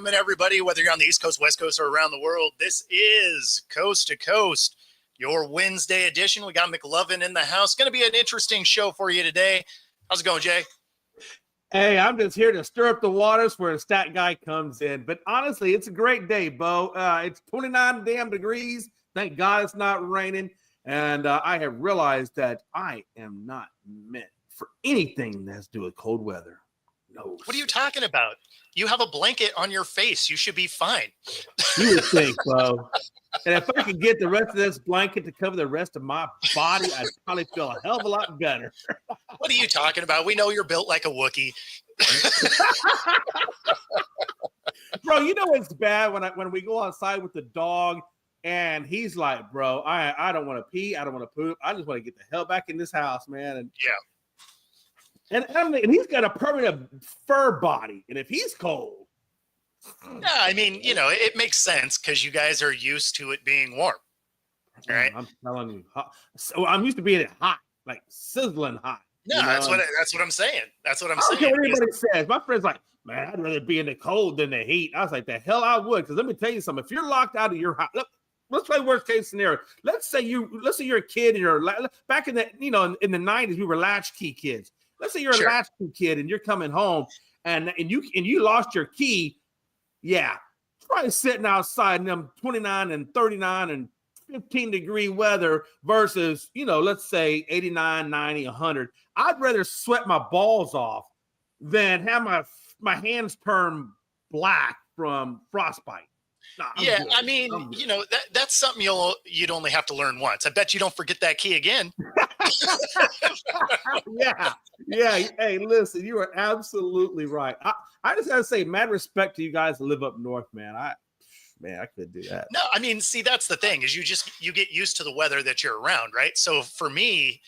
welcome in everybody, whether you're on the East Coast, West Coast, or around the world. This is Coast to Coast, your Wednesday edition. We got McLovin in the house. Going to be an interesting show for you today. How's it going, Jay? Hey, I'm just here to stir up the waters where a stat guy comes in. But honestly, it's a great day, Bo. It's 29 damn degrees. Thank God it's not raining. And I have realized that I am not meant for anything that has to do with cold weather. No. What are you talking about? You have a blanket on your face. You should be fine. You would think, Bo. And if I could get the rest of this blanket to cover the rest of my body, I'd probably feel a hell of a lot better. What are you talking about? We know you're built like a Wookiee. Bro, you know what's bad when we go outside with the dog and he's like, bro, I don't want to pee. I don't want to poop. I just want to get the hell back in this house, man. And yeah. And he's got a permanent fur body. And if he's cold. Yeah, I mean, you know, it makes sense because you guys are used to it being warm. Right? I'm telling you. So I'm used to being hot, like sizzling hot. No, you know? that's what I'm saying. That's what I'm I don't saying. care what anybody says. My friend's like, man, I'd rather be in the cold than the heat. I was like, the hell I would. Because let me tell you something. If you're locked out of your house, let's play worst case scenario. Let's say you're a kid and you're back in the in the 90s, we were latchkey kids. Let's say you're a latchkey kid and you're coming home and you lost your key. Yeah, it's probably sitting outside in them 29 and 39 and 15-degree weather versus, let's say 89, 90, 100. I'd rather sweat my balls off than have my hands turn black from frostbite. Nah, yeah, I mean, that's something you'd only have to learn once. I bet you don't forget that key again. Yeah. Hey, listen, you are absolutely right. I just gotta say, mad respect to you guys that live up north, man. I could do that. No, I mean, see, that's the thing is you get used to the weather that you're around, right? So for me,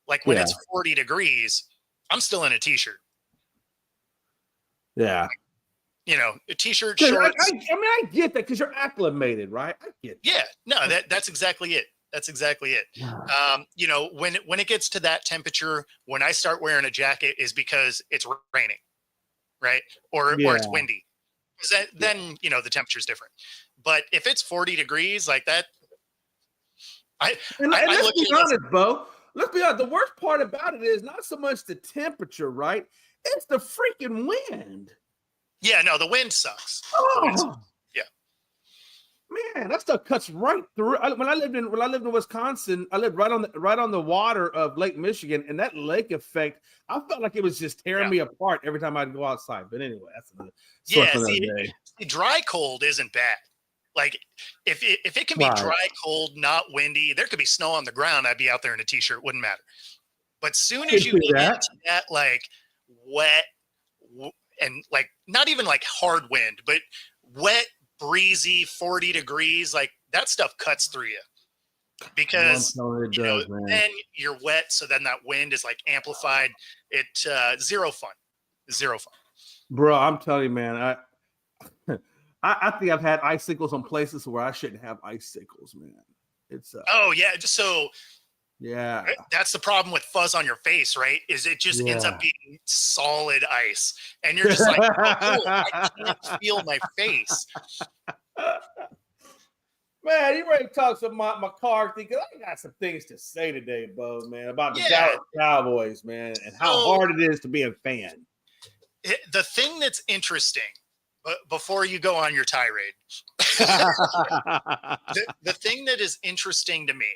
like when it's 40 degrees, I'm still in a t-shirt. Yeah. A t-shirt, shorts. I get that because you're acclimated, right? I get that. Yeah, no, that's exactly it. That's exactly it. When it gets to that temperature, when I start wearing a jacket is because it's raining, right? Or it's windy. Then the temperature's different. But if it's 40 degrees like that, let's be honest, Bo. Let's be honest. The worst part about it is not so much the temperature, right? It's the freaking wind. Yeah, no, the wind sucks. Oh. Yeah, man, that stuff cuts right through. When I lived in Wisconsin, I lived right on the water of Lake Michigan, and that lake effect, I felt like it was just tearing me apart every time I'd go outside. But anyway, that's another day. Dry cold isn't bad. Like if it can be dry, cold, not windy, there could be snow on the ground. I'd be out there in a t-shirt, wouldn't matter. But soon as you get into that like wet and like not even like hard wind, but wet, breezy, 40 degrees, like that stuff cuts through you because then you're wet. So then that wind is like amplified. It zero fun. Bro, I'm telling you, man, I think I've had icicles on places where I shouldn't have icicles, man. It's yeah. That's the problem with fuzz on your face, right? Is it just ends up being solid ice. And you're just like, I can't feel my face. Man, you ready to talk some my car thing? Because I got some things to say today, Bo, man, about the Dallas Cowboys, man, and how hard it is to be a fan. The thing that's interesting, before you go on your tirade, the thing that is interesting to me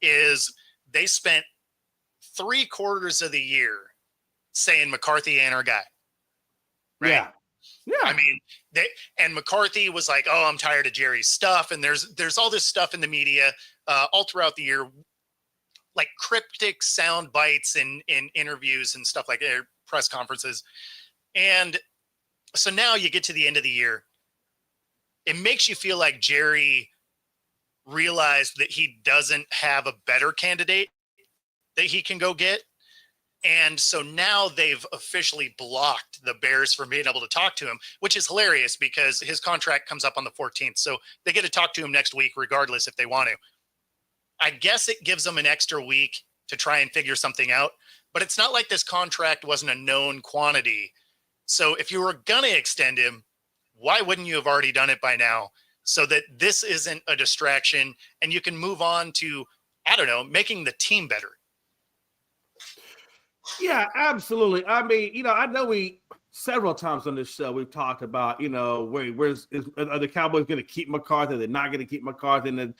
is they spent 3/4 of the year saying McCarthy ain't our guy. Right? Yeah. I mean, McCarthy was like, "Oh, I'm tired of Jerry's stuff." And there's all this stuff in the media all throughout the year, like cryptic sound bites in interviews and stuff like that, press conferences. And so now you get to the end of the year. It makes you feel like Jerry realized that he doesn't have a better candidate that he can go get. And so now they've officially blocked the Bears from being able to talk to him, which is hilarious because his contract comes up on the 14th. So they get to talk to him next week, regardless if they want to. I guess it gives them an extra week to try and figure something out, but it's not like this contract wasn't a known quantity. So if you were going to extend him, why wouldn't you have already done it by now? So that this isn't a distraction and you can move on to, I don't know, making the team better. Yeah, absolutely. I mean, I know we several times on this show we've talked about, are the Cowboys going to keep McCarthy? They're not going to keep McCarthy, and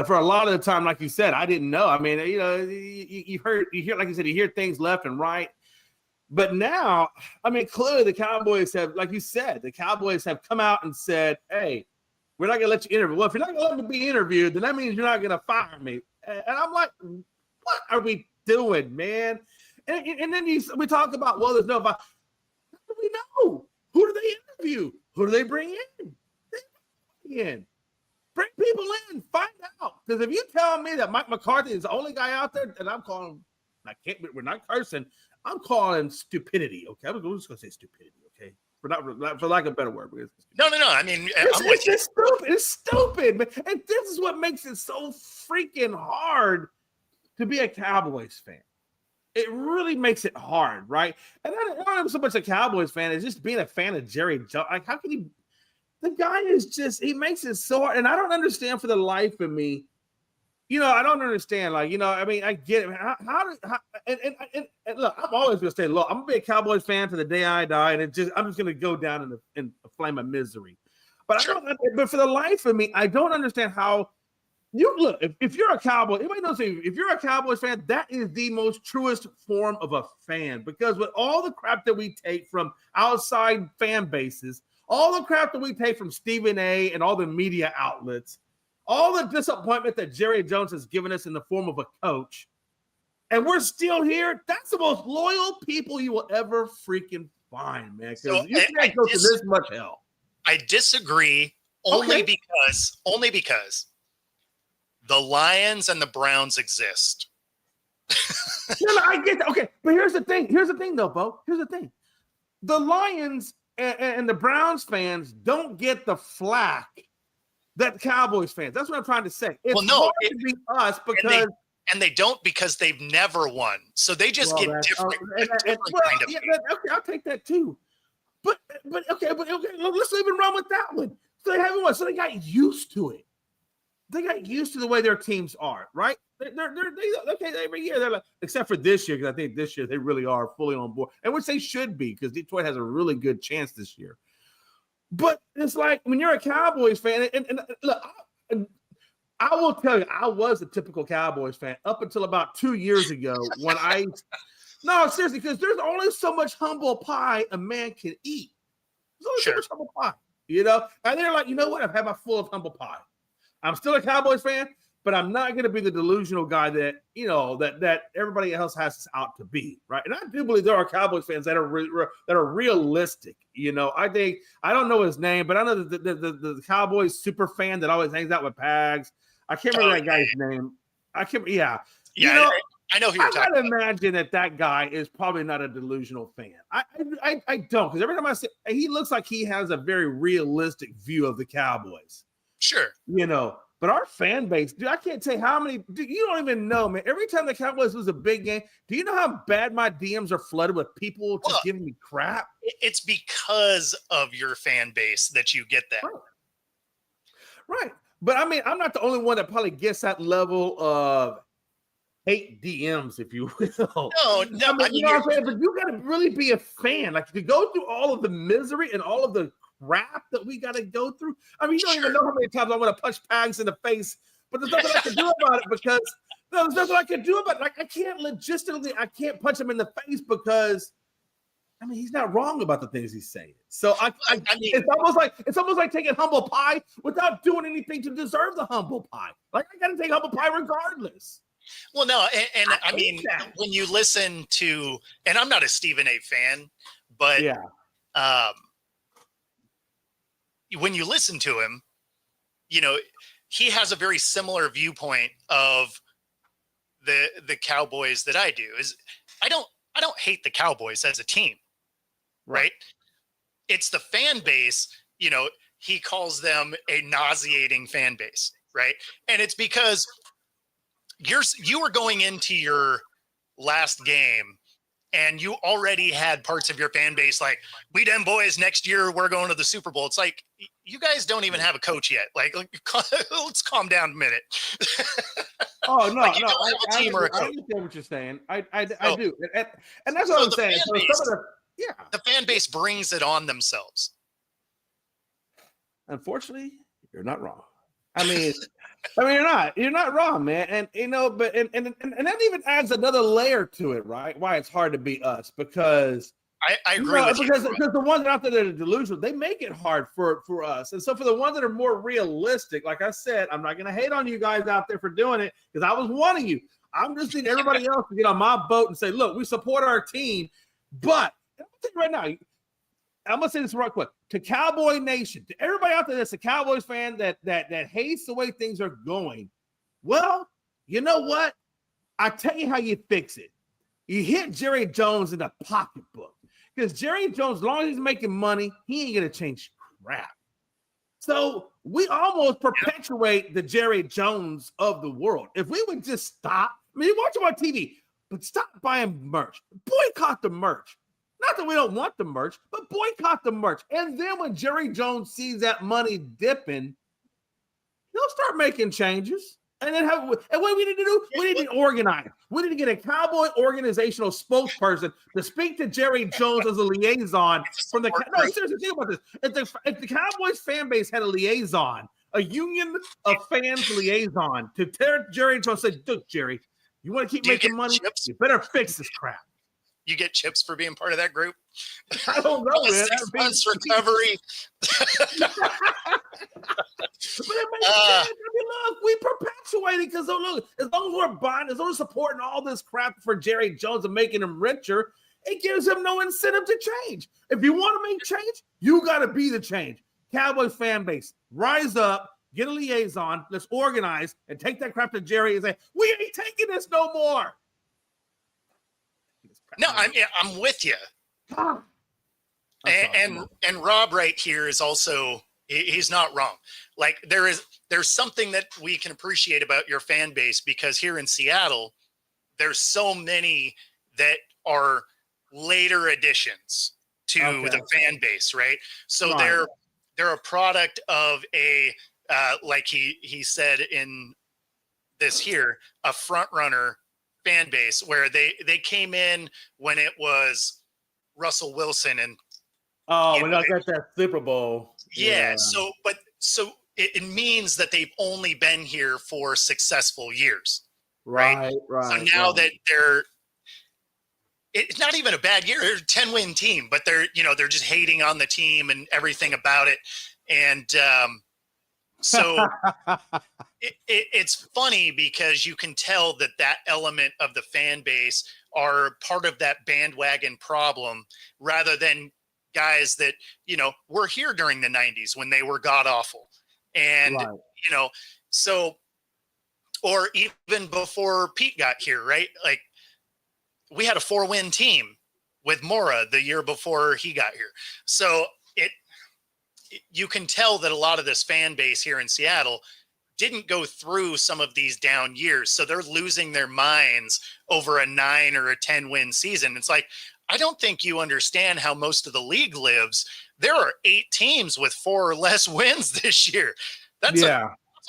for a lot of the time, like you said, I didn't know. I mean, you hear, like you said, you hear things left and right. But now, I mean, clearly the Cowboys have, like you said, the Cowboys have come out and said, "Hey, we're not going to let you interview." Well, if you're not going to let me be interviewed, then that means you're not going to fire me. And I'm like, what are we doing, man? And then we talk about, well, there's no. How do we know? Who do they interview? Who do they bring in? Bring people in. Find out. Because if you tell me that Mike McCarthy is the only guy out there, and I'm calling, we're not cursing. I'm calling stupidity. Okay, I'm just gonna say stupidity. Okay, for lack of a better word. No. I mean, it's stupid. It's stupid, man. And this is what makes it so freaking hard to be a Cowboys fan. It really makes it hard, right? And I don't am so much a Cowboys fan. It's just being a fan of Jerry Jones. Like, how can you? The guy is just, he makes it so hard. And I don't understand for the life of me. I don't understand. Like, I mean, I get it. And look, I'm always going to say, look, I'm going to be a Cowboys fan to the day I die. And I'm just going to go down in a flame of misery. But sure. But for the life of me, I don't understand how you look. If you're a Cowboy, anybody knows, if you're a Cowboys fan, that is the most truest form of a fan. Because with all the crap that we take from outside fan bases, all the crap that we take from Stephen A. and all the media outlets, all the disappointment that Jerry Jones has given us in the form of a coach, and we're still here, that's the most loyal people you will ever freaking find, man. Because you can't go through this much hell. I disagree only because the Lions and the Browns exist. No, I get that. Okay, but here's the thing, though, Bo. Here's the thing. The Lions and the Browns fans don't get the flack that Cowboys fans. That's what I'm trying to say. It's hard to be us because and they don't because they've never won. So they just get different. Okay, I'll take that too. But okay, let's even run with that one. So they haven't won. So they got used to it. They got used to the way their teams are, right? They're every year they're like, except for this year, because I think this year they really are fully on board, and which they should be, because Detroit has a really good chance this year. But it's like when you're a Cowboys fan, and look, I will tell you, I was a typical Cowboys fan up until about 2 years ago when no, seriously, because there's only so much humble pie a man can eat. There's only so much humble pie, And they're like, you know what? I've had my full of humble pie. I'm still a Cowboys fan, but I'm not going to be the delusional guy that, that everybody else has us out to be, right? And I do believe there are Cowboys fans that are realistic. I think, I don't know his name, but I know the Cowboys super fan that always hangs out with Pags. I can't remember that guy's name. Yeah. I know who you're talking about. I gotta imagine that guy is probably not a delusional fan. I don't, because every time I say, he looks like he has a very realistic view of the Cowboys. Sure. But our fan base, dude, I can't tell you how many, you don't even know, man. Every time the Cowboys lose a big game, do you know how bad my DMs are flooded with people just giving me crap? It's because of your fan base that you get that. Right. But I mean, I'm not the only one that probably gets that level of hate DMs, if you will. No. I mean, you know what I'm saying? But you got to really be a fan. Like, to go through all of the misery and all of the crap that we got to go through. I mean, you don't even know how many times I want to punch Pags in the face, but there's nothing I can do about it because there's nothing I can do about it. Like, I can't punch him in the face because, I mean, he's not wrong about the things he's saying. So I mean, it's almost like taking humble pie without doing anything to deserve the humble pie. Like, I got to take humble pie regardless. Well, no, and I mean, when you listen to, and I'm not a Stephen A. fan, but when you listen to him, he has a very similar viewpoint of the Cowboys that I do. Is I don't hate the Cowboys as a team, right? It's the fan base. He calls them a nauseating fan base, right? And it's because you were going into your last game and you already had parts of your fan base like, we them boys, next year we're going to the Super Bowl. It's like, you guys don't even have a coach yet. Like let's calm down a minute. Oh no, Like, you no, don't have a team or a I coach. understand what you're saying. I So- do, and that's what so I'm the saying. fan So base- some of the The fan base brings it on themselves. unfortunately, you're not wrong. I mean, you're not wrong, man. And you know, but and that even adds another layer to it, right? Why it's hard to be us, because I agree with you. because the ones out there that are delusional, they make it hard for us. And so for the ones that are more realistic, like I said, I'm not going to hate on you guys out there for doing it, because I was one of you. I'm just need everybody else to get on my boat and say, look, we support our team, but I'm gonna tell you right now, I'm gonna say this real quick to Cowboy Nation, to everybody out there that's a Cowboys fan that hates the way things are going. Well, you know what? I tell you how you fix it. You hit Jerry Jones in the pocketbook, because Jerry Jones, as long as he's making money, he ain't gonna change crap. So we almost perpetuate the Jerry Jones of the world. If we would just stop, I mean, you watch him on TV, but stop buying merch, boycott the merch. Not that we don't want the merch, but boycott the merch. And then when Jerry Jones sees that money dipping, he'll start making changes. And then and what we need to do, we need to organize. We need to get a Cowboy organizational spokesperson to speak to Jerry Jones as a liaison from the. No, seriously, think about this. If the Cowboys fan base had a liaison, a union of fans liaison to tear Jerry Jones, say, look, Jerry, you want to keep making money? Chips? You better fix this crap. You get chips for being part of that group. I don't know, man. 6 months recovery. But it makes sense. I mean, look, we perpetuate it because look, as long as we're buying, as long as we're supporting all this crap for Jerry Jones and making him richer, it gives him no incentive to change. If you want to make change, you got to be the change. Cowboys fan base, rise up, get a liaison, let's organize, and take that crap to Jerry and say, we ain't taking this no more. No, I'm with you. And Rob right here is also, he's not wrong. Like there's something that we can appreciate about your fan base, because here in Seattle, there's so many that are later additions to the fan base, right? So they're a product of a like he said in this here, a front runner fan base, where they came in when it was Russell Wilson and when I got that Super Bowl. Yeah. So it means that they've only been here for successful years. Right. So now that it's not even a bad year, they're a 10-win team, but they're just hating on the team and everything about it. And so it's funny because you can tell that element of the fan base are part of that bandwagon problem, rather than guys that, were here during the 90s when they were god awful. And, so, or even before Pete got here, right? Like we had a 4-win team with Mora the year before he got here. So you can tell that a lot of this fan base here in Seattle didn't go through some of these down years. So they're losing their minds over a 9 or a 10-win season. It's like, I don't think you understand how most of the league lives. There are 8 teams with 4 or less wins this year. That's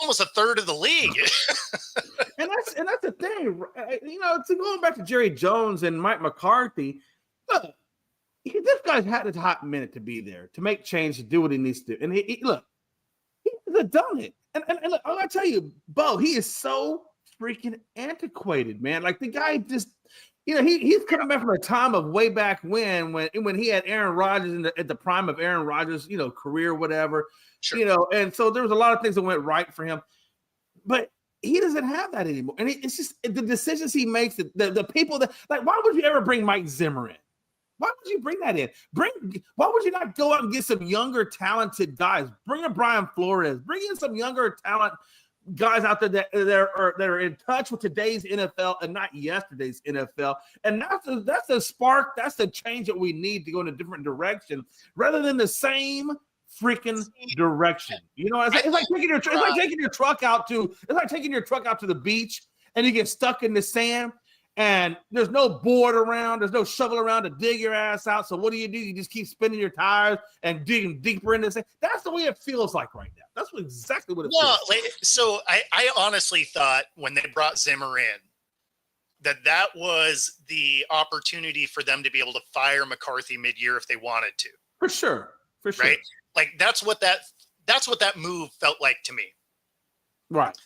almost a third of the league. and that's the thing. To going back to Jerry Jones and Mike McCarthy, look, this guy's had a hot minute to be there, to make change, to do what he needs to do. And he's done it. And look, I gotta tell you, Bo, he is so freaking antiquated, man. Like the guy just, he's coming back from a time of way back when he had Aaron Rodgers at the prime of Aaron Rodgers, career, whatever, Sure. And so there was a lot of things that went right for him, but he doesn't have that anymore. And it's just the decisions he makes, the people that, like, why would you ever bring Mike Zimmer in? Why would you bring that in? Why would you not go out and get some younger, talented guys? Bring in Brian Flores. Bring in some younger talent guys out there that are in touch with today's NFL and not yesterday's NFL. And that's the spark. That's the change that we need to go in a different direction, rather than the same freaking direction. It's like taking your truck out to the beach and you get stuck in the sand. and there's no board around, there's no shovel around to dig your ass out. So what do? You just keep spinning your tires and digging deeper into this. That's the way it feels like right now. That's exactly what it feels like. So I honestly thought when they brought Zimmer in that was the opportunity for them to be able to fire McCarthy mid-year if they wanted to. For sure. Right? Like that's what that move felt like to me. Right.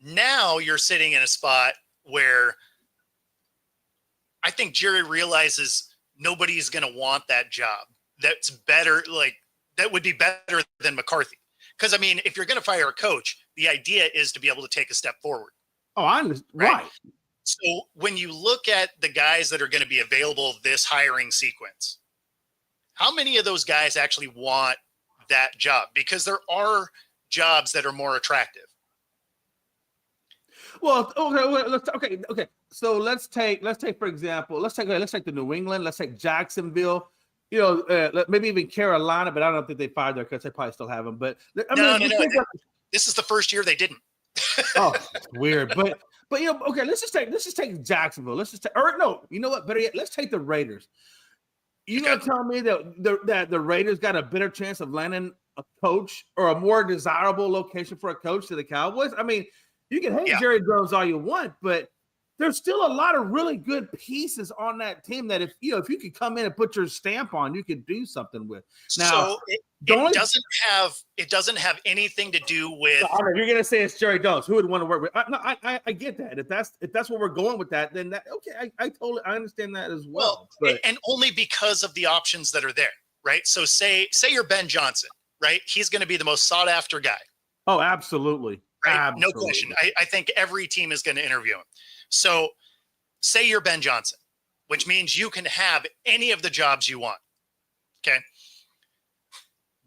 Now you're sitting in a spot where I think Jerry realizes nobody's going to want that job. That's better. Like that would be better than McCarthy. Because I mean, if you're going to fire a coach, the idea is to be able to take a step forward. Oh, I understand. Right. So when you look at the guys that are going to be available this hiring sequence, how many of those guys actually want that job? Because there are jobs that are more attractive. Well, okay. So let's take for example, let's take the New England, let's take Jacksonville, maybe even Carolina, but I don't think they fired their coach. They probably still have them. But no. This is the first year they didn't. Oh, weird. But okay. Let's just take Jacksonville. You know what? Better yet, let's take the Raiders. You gonna tell me that the Raiders got a better chance of landing a coach or a more desirable location for a coach to the Cowboys? I mean, you can hate Jerry Jones all you want, but there's still a lot of really good pieces on that team that if you could come in and put your stamp on, you could do something with. Now, so it doesn't have anything to do with. You're gonna say it's Jerry Jones. Who would want to work with? I get that. If that's where we're going with that, then I totally understand that as well. And only because of the options that are there, right? So say you're Ben Johnson, right? He's going to be the most sought after guy. Oh, absolutely. Right? Absolutely. No question. I think every team is going to interview him. So say you're Ben Johnson, which means you can have any of the jobs you want. Okay.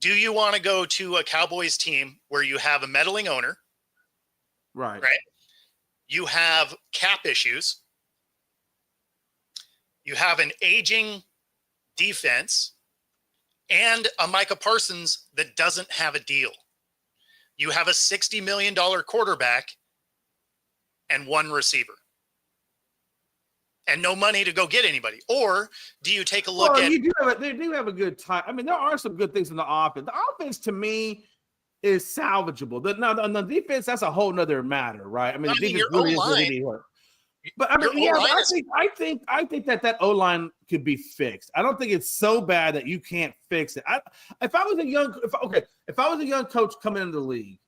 Do you want to go to a Cowboys team where you have a meddling owner? Right. Right. You have cap issues. You have an aging defense and a Micah Parsons that doesn't have a deal. You have a $60 million quarterback and one receiver and no money to go get anybody. Or do you take a look at? They do have a good time. I mean, there are some good things in the offense. The offense to me is salvageable. The defense, that's a whole nother matter, right? I mean, the defense really is really hurt. But I mean, I think that O-line could be fixed. I don't think it's so bad that you can't fix it. If I was a young coach coming into the league,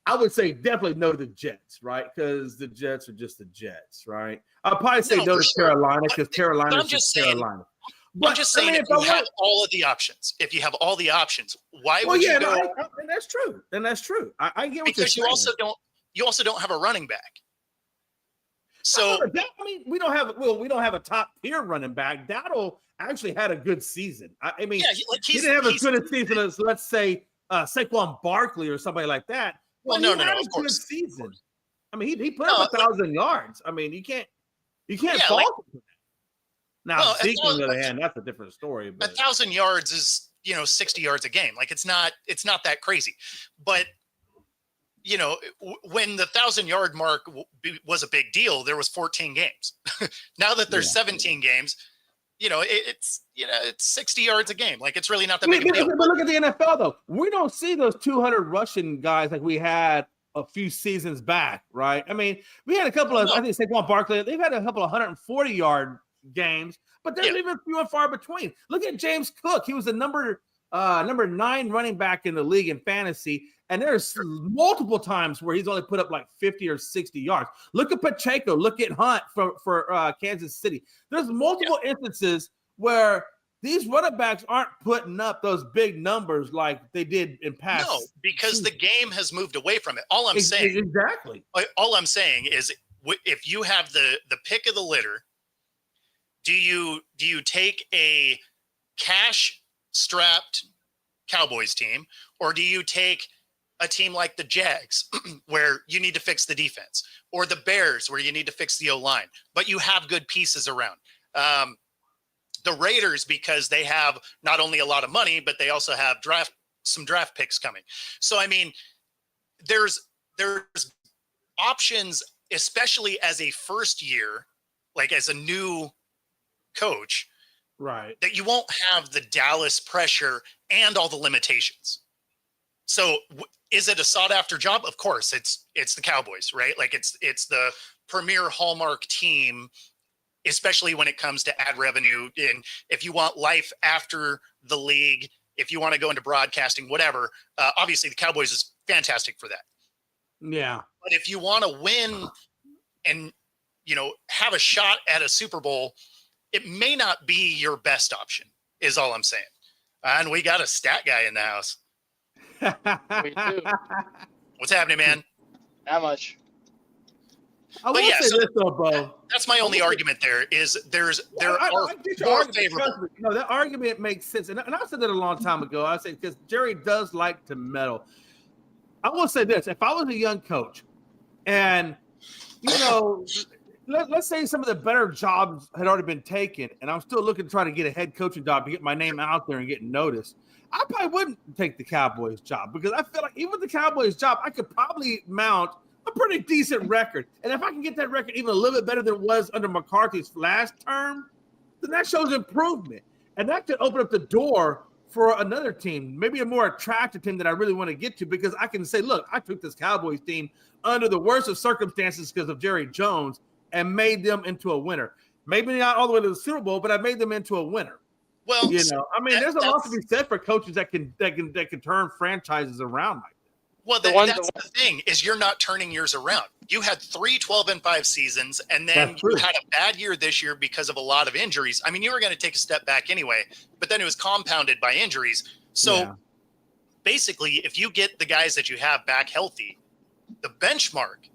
I would say definitely no to the Jets, right? Because the Jets are just the Jets, right? I'll probably say no to Carolina because Carolina is just Carolina. But I'm just saying, if you have all of the options, why would you go? And that's true. I get what you're saying. Because you also don't have a running back. So we don't have a top tier running back. Dowdle actually had a good season. I mean, he didn't have as good a season as, let's say, Saquon Barkley or somebody like that. Well, no, of course. Good season. I mean, he put up 1,000 yards. I mean, you can't fault him. Now, Zeke, on the other hand, that's a different story. But 1,000 yards is 60 yards a game. Like it's not that crazy. But when the 1,000-yard mark was a big deal, there was 14 games. Now that there's 17 games, it's 60 yards a game. Like it's really not that big of a deal. But look at the NFL though. We don't see those 200 rushing guys like we had a few seasons back, right? I mean, we had a couple of, I think Saquon Barkley, they've had a couple of 140-yard games, but they're even few and far between. Look at James Cook. He was the number 9 running back in the league in fantasy. And there's multiple times where he's only put up like 50 or 60 yards. Look at Pacheco. Look at Hunt for Kansas City. There's multiple instances where these running backs aren't putting up those big numbers like they did in past. No, because the game has moved away from it. All I'm saying is if you have the pick of the litter, do you take a cash-strapped Cowboys team, or do you take a team like the Jags where you need to fix the defense, or the Bears where you need to fix the O-line, but you have good pieces around? The Raiders, because they have not only a lot of money, but they also have some draft picks coming. So, I mean, there's options, especially as a first year like as a new coach, Right. that you won't have the Dallas pressure and all the limitations. So is it a sought after job? Of course, it's the Cowboys, right? Like it's the premier hallmark team, especially when it comes to ad revenue. And if you want life after the league, if you want to go into broadcasting, whatever, obviously the Cowboys is fantastic for that. Yeah. But if you want to win and, have a shot at a Super Bowl, it may not be your best option, is all I'm saying. And we got a stat guy in the house. We do. What's happening, man? Not much. I will say this though, Bo. That's my only argument. There are I get your more argument. favorable. Trust me. No, that argument makes sense, and I said that a long time ago. I said because Jerry does like to meddle. I will say this: if I was a young coach, and let's say some of the better jobs had already been taken, and I'm still looking to try to get a head coaching job to get my name out there and get noticed, I probably wouldn't take the Cowboys job because I feel like even with the Cowboys job, I could probably mount a pretty decent record. And if I can get that record even a little bit better than it was under McCarthy's last term, then that shows improvement. And that could open up the door for another team, maybe a more attractive team that I really want to get to, because I can say, look, I took this Cowboys team under the worst of circumstances because of Jerry Jones and made them into a winner. Maybe not all the way to the Super Bowl, but I made them into a winner. Well, there's a lot to be said for coaches that can turn franchises around like that. Well, that's the thing is you're not turning yours around. You had 3 12-5 seasons, and then you had a bad year this year because of a lot of injuries. I mean, you were going to take a step back anyway, but then it was compounded by injuries. So basically, if you get the guys that you have back healthy, the benchmark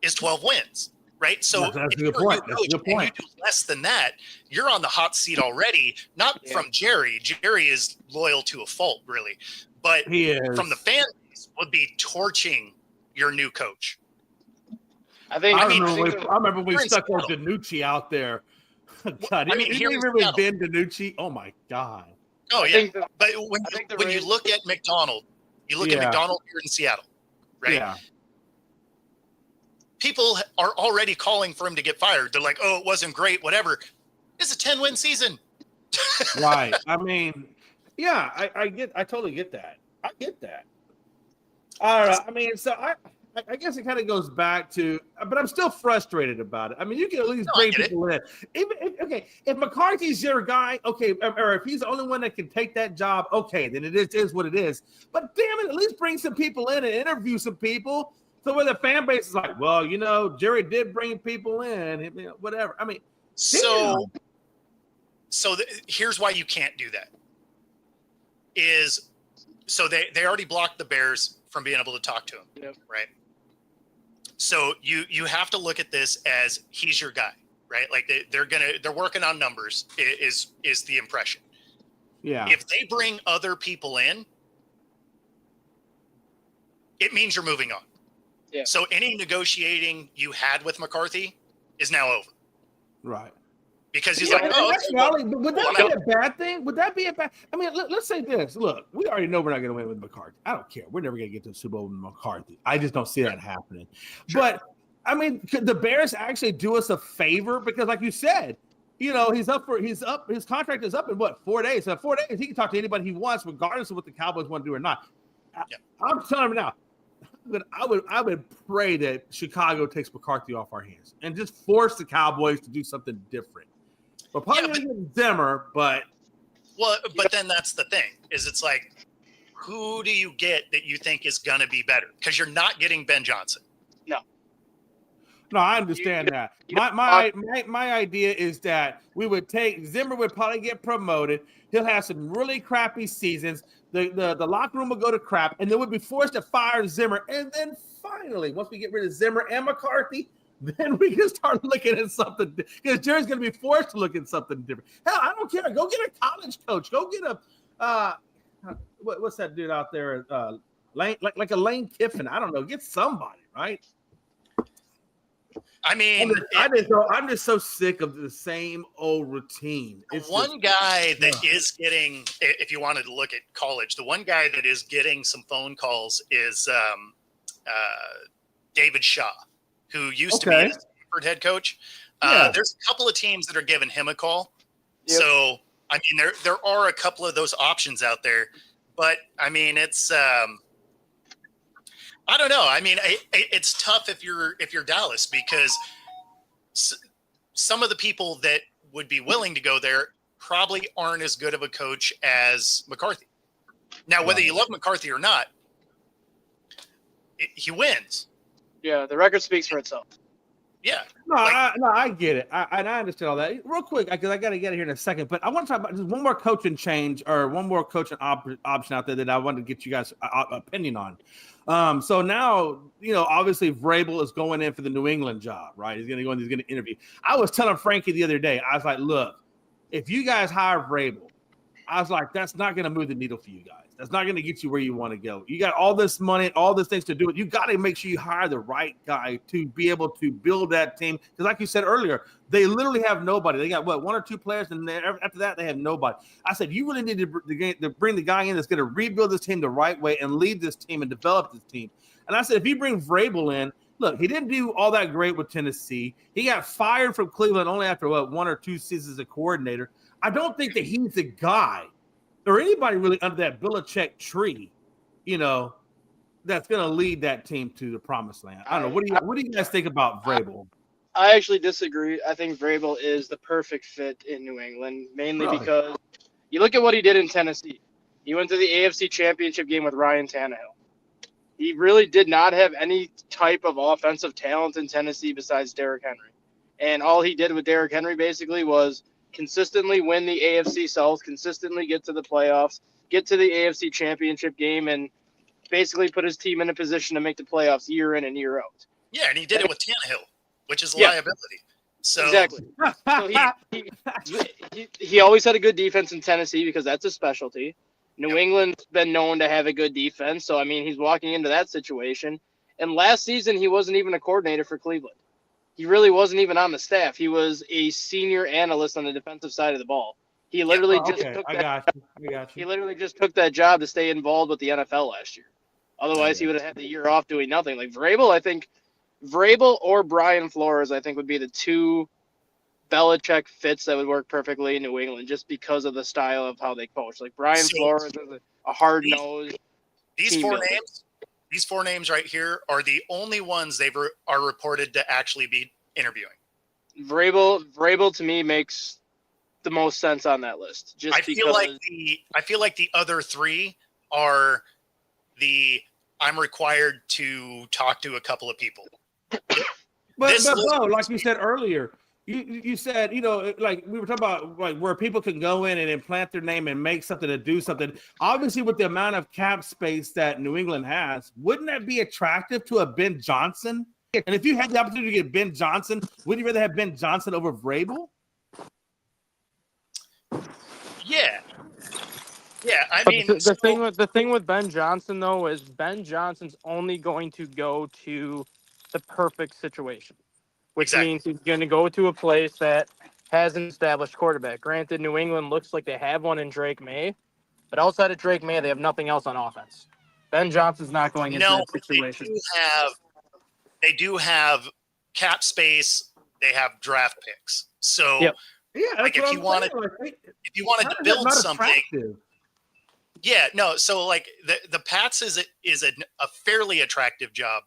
is 12 wins, right? So that's a good point. That's a good point. And you do less than that, you're on the hot seat already. Not from Jerry. Jerry is loyal to a fault, really, but from the fan base would be torching your new coach. I remember we stuck with DiNucci out there. God, you remember Ben DiNucci? Oh my God. Oh yeah. But when you look at McDonald, at McDonald here in Seattle, right? Yeah. People are already calling for him to get fired. They're like, oh, it wasn't great, whatever. It's a 10-win season. Right. I mean, yeah, I totally get that. I get that. I don't know. I mean, so I guess it kind of goes back to, but I'm still frustrated about it. I mean, you can at least bring people in. If McCarthy's your guy, okay, or if he's the only one that can take that job, okay, then it is what it is. But damn it, at least bring some people in and interview some people. So where the fan base is like, well, Jerry did bring people in, whatever. I mean, so here's why you can't do that. So they already blocked the Bears from being able to talk to him, right? So you have to look at this as he's your guy, right? Like they're working on numbers is the impression. Yeah. If they bring other people in, it means you're moving on. Yeah. So any negotiating you had with McCarthy is now over. Right. Because he's would that be a bad thing? Would that be a bad? I mean, let's say this. Look, we already know we're not going to win with McCarthy. I don't care. We're never going to get to the Super Bowl with McCarthy. I just don't see that happening. Sure. But I mean, could the Bears actually do us a favor? Because, like you said, he's up. His contract is up in 4 days? So 4 days, he can talk to anybody he wants, regardless of what the Cowboys want to do or not. I'm telling you now. But I would pray that Chicago takes McCarthy off our hands and just force the Cowboys to do something different. But probably Zimmer, but then that's the thing is it's like, who do you get that you think is gonna be better? Because you're not getting Ben Johnson. No, I understand that. My idea is that we would take Zimmer would probably get promoted. He'll have some really crappy seasons. The locker room will go to crap, and then we'll be forced to fire Zimmer. And then finally, once we get rid of Zimmer and McCarthy, then we can start looking at something. Because Jerry's going to be forced to look at something different. Hell, I don't care. Go get a college coach. Go get what's that dude out there? Lane, like a Lane Kiffin. I don't know. Get somebody, right? I mean, I'm just so sick of the same old routine. It's one guy that is getting, if you wanted to look at college, the one guy that is getting some phone calls is David Shaw, who used to be a Stanford head coach. Yeah. There's a couple of teams that are giving him a call. Yep. So, I mean, there are a couple of those options out there. But, I mean, it's I don't know. I mean, it's tough if you're Dallas because some of the people that would be willing to go there probably aren't as good of a coach as McCarthy. Now, whether you love McCarthy or not, he wins. Yeah, the record speaks for itself. Yeah. I get it. I understand all that. Real quick, because I got to get it here in a second. But I want to talk about just one more coaching change or one more coaching option out there that I wanted to get you guys' opinion on. So now, obviously Vrabel is going in for the New England job, right? He's going to go in. He's going to interview. I was telling Frankie the other day, I was like, look, if you guys hire Vrabel, I was like, that's not going to move the needle for you guys. That's not going to get you where you want to go. You got all this money, all these things to do it. You got to make sure you hire the right guy to be able to build that team. Because like you said earlier, they literally have nobody. They got, one or two players, and then after that, they have nobody. I said, you really need to bring the guy in that's going to rebuild this team the right way and lead this team and develop this team. And I said, if you bring Vrabel in, look, he didn't do all that great with Tennessee. He got fired from Cleveland only after, 1 or 2 seasons as a coordinator. I don't think that he's the guy or anybody really under that Belichick tree, that's going to lead that team to the promised land. I don't know. What do you guys think about Vrabel? I actually disagree. I think Vrabel is the perfect fit in New England, mainly because you look at what he did in Tennessee. He went to the AFC Championship game with Ryan Tannehill. He really did not have any type of offensive talent in Tennessee besides Derrick Henry. And all he did with Derrick Henry basically was consistently win the AFC South, consistently get to the playoffs, get to the AFC Championship game, and basically put his team in a position to make the playoffs year in and year out. Yeah, and he did it with Tannehill, which is a liability. So exactly. So he always had a good defense in Tennessee because that's a specialty. New England's been known to have a good defense, so I mean he's walking into that situation. And last season he wasn't even a coordinator for Cleveland. He really wasn't even on the staff. He was a senior analyst on the defensive side of the ball. He literally He literally just took that job to stay involved with the NFL last year. Otherwise, he would have had the year off doing nothing. Like Vrabel or Brian Flores, I think would be the two Belichick fits that would work perfectly in New England, just because of the style of how they coach. Like Brian Flores is a hard nosed. These four names right here are the only ones are reported to actually be interviewing. Vrabel to me makes the most sense on that list. I feel like the other three are I'm required to talk to a couple of people. But Bo, like you said earlier, you said, like we were talking about like where people can go in and implant their name and make something to do something. Obviously, with the amount of cap space that New England has, wouldn't that be attractive to a Ben Johnson? And if you had the opportunity to get Ben Johnson, wouldn't you rather have Ben Johnson over Vrabel? Yeah. Yeah, I mean, the thing with Ben Johnson though is Ben Johnson's only going to go to the perfect situation, which means he's going to go to a place that has an established quarterback. Granted, New England looks like they have one in Drake May, but outside of Drake May, they have nothing else on offense. Ben Johnson's not going into that situation. They do have cap space. They have draft picks. So, like if you wanted to build something. Attractive. Yeah, no. So like the Pats is a fairly attractive job.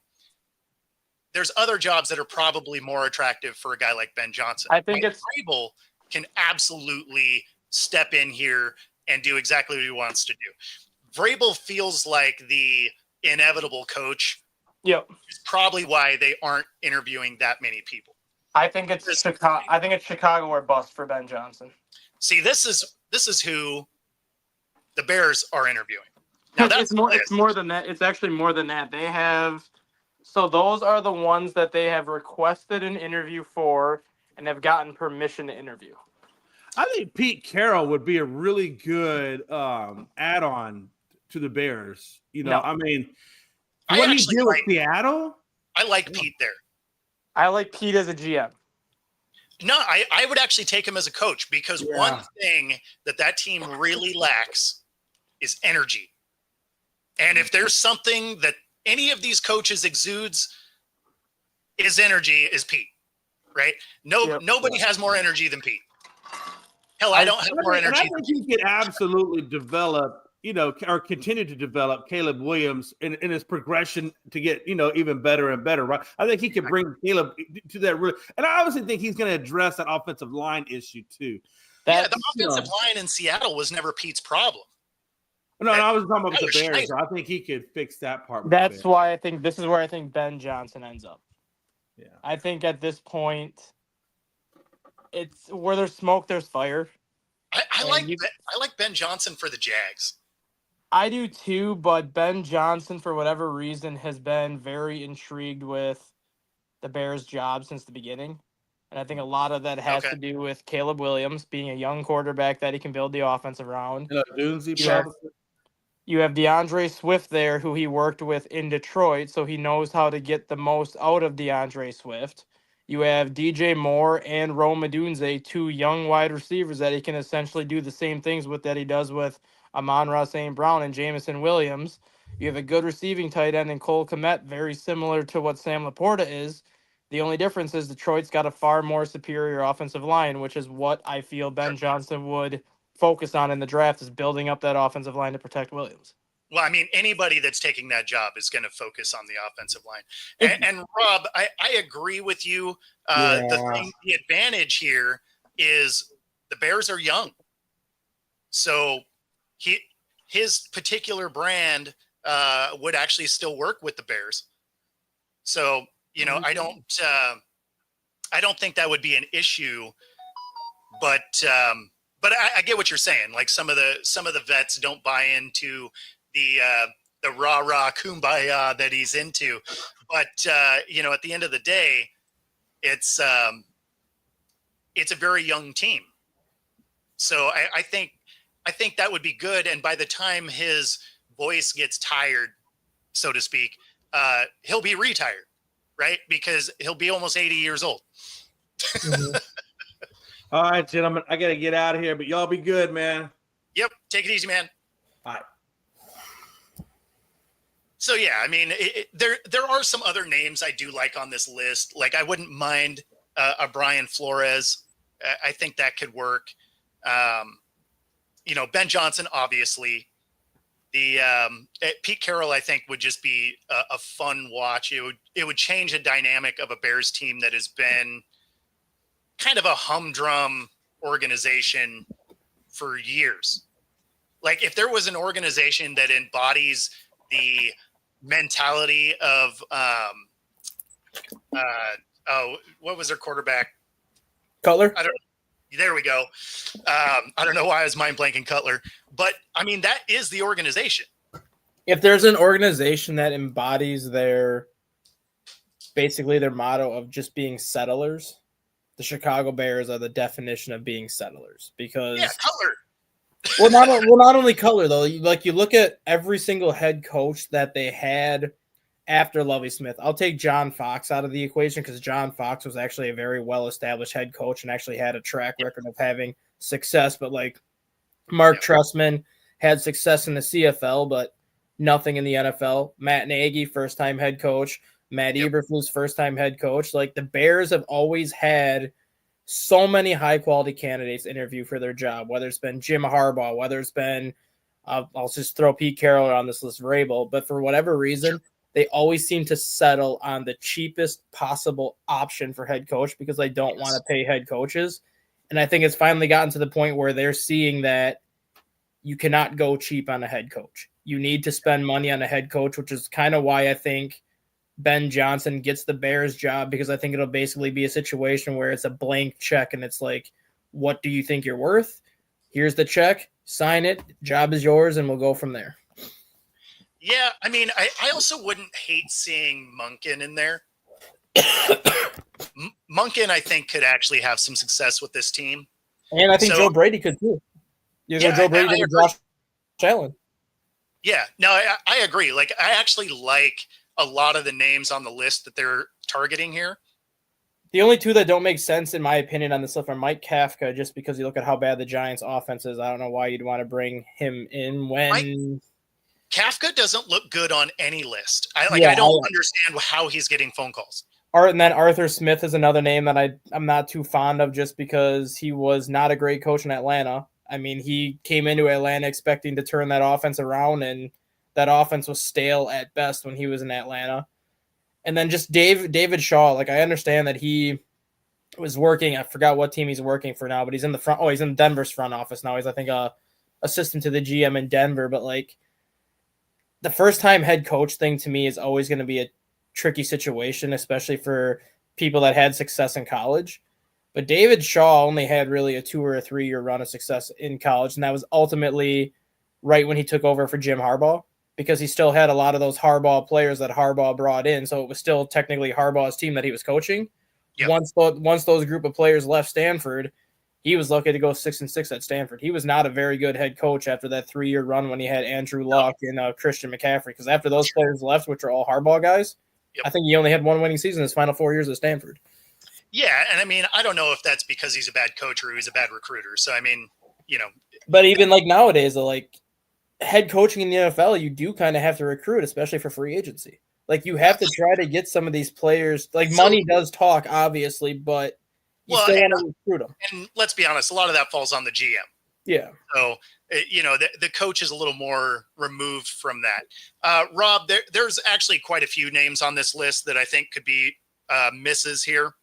There's other jobs that are probably more attractive for a guy like Ben Johnson. I think Vrabel can absolutely step in here and do exactly what he wants to do. Vrabel feels like the inevitable coach. Yep. Which is probably why they aren't interviewing that many people. I think it's Chicago. I think it's Chicago or bust for Ben Johnson. See, this is who the Bears are interviewing. Now it's more than that. It's actually more than that. They have. So those are the ones that they have requested an interview for and have gotten permission to interview. I think Pete Carroll would be a really good add-on to the Bears. I mean, what he did with Seattle? I like Pete there. I like Pete as a GM. No, I would actually take him as a coach because one thing that team really lacks is energy. And if there's something that any of these coaches exudes is Pete. right? Yep. Nobody has more energy than Pete. Hell, I don't have more And I energy. think he could absolutely develop, or continue to develop Caleb Williams in his progression to get, even better and better, right? I think he could bring Caleb to that really, and I obviously think he's going to address that offensive line issue too. Yeah, the offensive line in Seattle was never Pete's problem. No, I was talking about the Bears. Schneider. So I think he could fix that part. That's why I think this is where I think Ben Johnson ends up. Yeah. I think at this point, it's where there's smoke, there's fire. I like Ben Johnson for the Jags. I do too, but Ben Johnson, for whatever reason, has been very intrigued with the Bears' job since the beginning. And I think a lot of that has to do with Caleb Williams being a young quarterback that he can build the offense around. You have DeAndre Swift there, who he worked with in Detroit, so he knows how to get the most out of DeAndre Swift. You have DJ Moore and Rome Odunze, two young wide receivers that he can essentially do the same things with that he does with Amon-Ra St. Brown and Jamison Williams. You have a good receiving tight end in Cole Kmet, very similar to what Sam Laporta is. The only difference is Detroit's got a far more superior offensive line, which is what I feel Ben Johnson would focus on in the draft, is building up that offensive line to protect Williams. Well, I mean, anybody that's taking that job is going to focus on the offensive line. And Rob, I agree with you. The advantage here is the Bears are young. So his particular brand would actually still work with the Bears. So, I don't think that would be an issue, but I get what you're saying. Like some of the vets don't buy into the rah-rah kumbaya that he's into. But, at the end of the day, it's a very young team. So I think that would be good. And by the time his voice gets tired, so to speak, he'll be retired, right? Because he'll be almost 80 years old. Mm-hmm. All right, gentlemen, I got to get out of here, but y'all be good, man. Yep. Take it easy, man. All right. So, yeah, I mean, there are some other names I do like on this list. Like, I wouldn't mind a Brian Flores. I think that could work. Ben Johnson, obviously. The Pete Carroll, I think, would just be a fun watch. It would change the dynamic of a Bears team that has been kind of a humdrum organization for years. Like, if there was an organization that embodies the mentality of what was their quarterback? Cutler? There we go. I don't know why I was mind blanking Cutler, but I mean, that is the organization. If there's an organization that embodies basically their motto of just being settlers, the Chicago Bears are the definition of being settlers. Because Cutler. not only Cutler though. You look at every single head coach that they had after Lovie Smith. I'll take John Fox out of the equation because John Fox was actually a very well-established head coach and actually had a track record of having success. But like Mark Trestman had success in the CFL, but nothing in the NFL. Matt Nagy, first-time head coach. Matt Eberflus, first-time head coach. Like, the Bears have always had so many high-quality candidates interview for their job, whether it's been Jim Harbaugh, whether it's been, I'll just throw Pete Carroll on this list, Vrabel. But for whatever reason, they always seem to settle on the cheapest possible option for head coach because they don't want to pay head coaches. And I think it's finally gotten to the point where they're seeing that you cannot go cheap on a head coach. You need to spend money on a head coach, which is kind of why I think Ben Johnson gets the Bears job, because I think it'll basically be a situation where it's a blank check and it's like, what do you think you're worth? Here's the check, sign it, job is yours, and we'll go from there. Yeah, I mean, I also wouldn't hate seeing Monken in there. Monken, I think, could actually have some success with this team. And I think Joe Brady could too. Joe Brady did Josh Allen. Yeah, no, I agree. Like, I actually like a lot of the names on the list that they're targeting here. The only two that don't make sense, in my opinion, on this list are Mike Kafka, just because you look at how bad the Giants' offense is. I don't know why you'd want to bring him in when Kafka doesn't look good on any list. I don't understand how he's getting phone calls. And then Arthur Smith is another name that I'm not too fond of just because he was not a great coach in Atlanta. I mean, he came into Atlanta expecting to turn that offense around, and that offense was stale at best when he was in Atlanta. And then just David Shaw, like I understand that he was working. I forgot what team he's working for now, but he's in the front. Oh, he's in Denver's front office now. He's, I think, a assistant to the GM in Denver. But like the first time head coach thing to me is always going to be a tricky situation, especially for people that had success in college. But David Shaw only had really a 2 or a 3 year run of success in college, and that was ultimately right when he took over for Jim Harbaugh, because he still had a lot of those Harbaugh players that Harbaugh brought in. So it was still technically Harbaugh's team that he was coaching. Yep. Once those group of players left Stanford, he was lucky to go 6-6 at Stanford. He was not a very good head coach after that 3 year run when he had Andrew Luck and Christian McCaffrey. Because after those players left, which are all Harbaugh guys, yep, I think he only had one winning season his final 4 years at Stanford. Yeah, and I mean, I don't know if that's because he's a bad coach or he's a bad recruiter. So I mean, But even like nowadays, like head coaching in the NFL, you do kind of have to recruit, especially for free agency. Like you have to try to get some of these players. Like money does talk, obviously, but you still want to recruit them. And let's be honest, a lot of that falls on the GM. Yeah. So the coach is a little more removed from that. Rob, there's actually quite a few names on this list that I think could be misses here.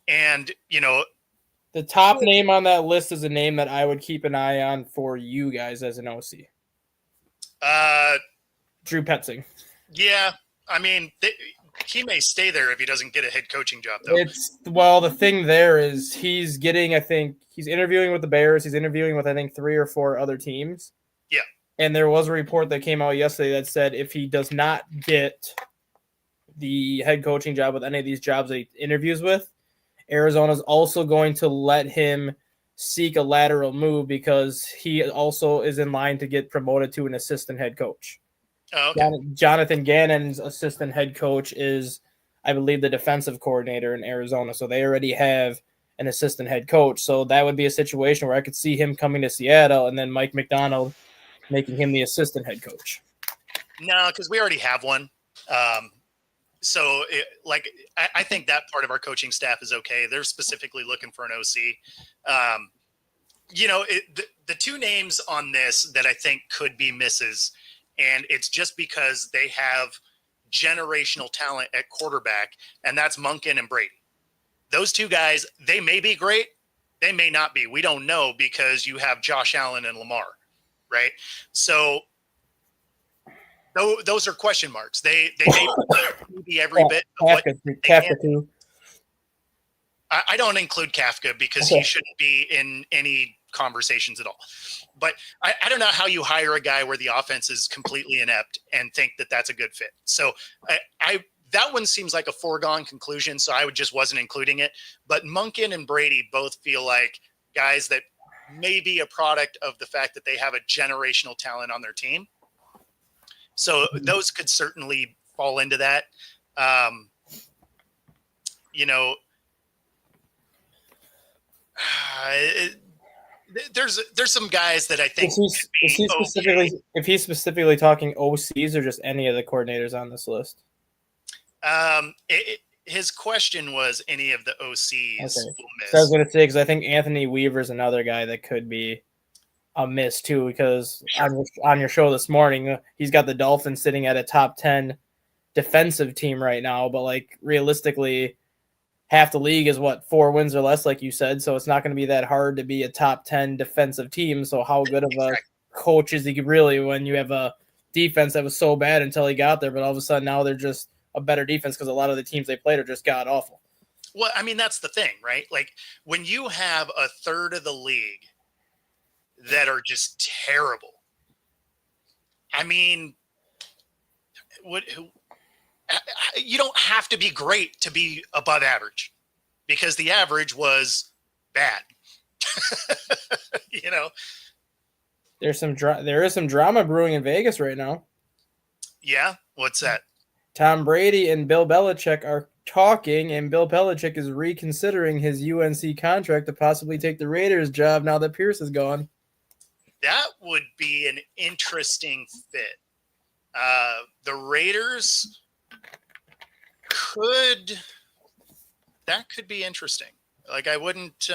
And the top name on that list is a name that I would keep an eye on for you guys as an OC. Drew Petzing. Yeah, I mean, he may stay there if he doesn't get a head coaching job, though. The thing there is he's interviewing with the Bears. He's interviewing with, I think, 3 or 4 other teams. Yeah. And there was a report that came out yesterday that said if he does not get the head coaching job with any of these jobs that he interviews with, Arizona's also going to let him seek a lateral move because he also is in line to get promoted to an assistant head coach. Oh, okay. Jonathan Gannon's assistant head coach is, I believe, the defensive coordinator in Arizona. So they already have an assistant head coach. So that would be a situation where I could see him coming to Seattle and then Mike McDonald making him the assistant head coach. No, because we already have one. I think that part of our coaching staff is okay. They're specifically looking for an OC. The 2 names on this that I think could be misses, and it's just because they have generational talent at quarterback, and that's Monken and Brady. Those 2 guys, they may be great. They may not be. We don't know because you have Josh Allen and Lamar, right? So those are question marks. They may be every bit of what Kafka too. I don't include Kafka because he shouldn't be in any conversations at all. But I don't know how you hire a guy where the offense is completely inept and think that that's a good fit. So that one seems like a foregone conclusion, so I wasn't including it. But Monken and Brady both feel like guys that may be a product of the fact that they have a generational talent on their team. So those could certainly fall into that. There's some guys that I think if he's specifically talking OCs or just any of the coordinators on this list. His question was any of the OCs will miss. So I was going to say, because I think Anthony Weaver's another guy that could be a miss too, because on your show this morning, he's got the Dolphins sitting at a top 10 defensive team right now, but like realistically, half the league is 4 wins or less, like you said. So it's not going to be that hard to be a top 10 defensive team. So how good of a coach is he really when you have a defense that was so bad until he got there, but all of a sudden now they're just a better defense because a lot of the teams they played are just god awful. Well, I mean, that's the thing, right? Like when you have a third of the league that are just terrible, I mean, you don't have to be great to be above average because the average was bad. There is some drama brewing in Vegas right now. Yeah, what's that? Tom Brady and Bill Belichick are talking, and Bill Belichick is reconsidering his UNC contract to possibly take the Raiders job now that Pierce is gone. That would be an interesting fit. The Raiders could be interesting. Like I wouldn't.